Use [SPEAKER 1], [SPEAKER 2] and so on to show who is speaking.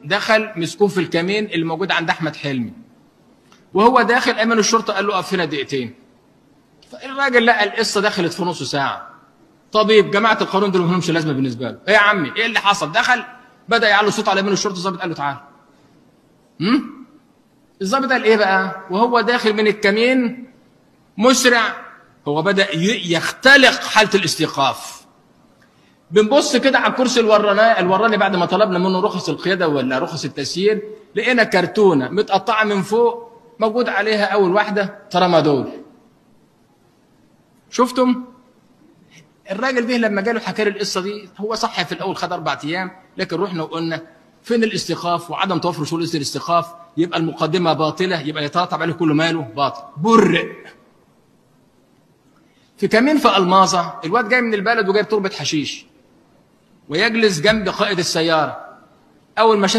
[SPEAKER 1] دخل مسكوه في الكمين اللي موجود عند احمد حلمي، وهو داخل امن الشرطه قال له اقف هنا دقيقتين. فالراجل لقى القصه دخلت في نص ساعه. طبيب جماعه القانون دول ما لهمش لازمه بالنسبه له. ايه يا عمي ايه اللي حصل؟ دخل بدا يعلو صوت على امن الشرطه. الظابط قال له تعال. الظابط قال ايه بقى؟ وهو داخل من الكمين مسرع، هو بدا يختلق حاله الاستيقاف. بنبص كده على الكرسي الوراني بعد ما طلبنا منه رخص القياده ولا رخص التسيير، لقينا كرتونه متقطعه من فوق موجود عليها اول واحده ترامادول. شفتم؟ الراجل ده لما جاله حكى لي القصه دي، هو صح في الاول خد 4 ايام، لكن رحنا وقلنا فين الاستيقاف وعدم توفر شروط الاستيقاف، يبقى المقدمه باطله، يبقى يترتب عليه كل ماله باطل. برئ. في كمين في الماظه الواد جاي من البلد وجايب تربه حشيش، ويجلس جنب قائد السياره. اول ما شاف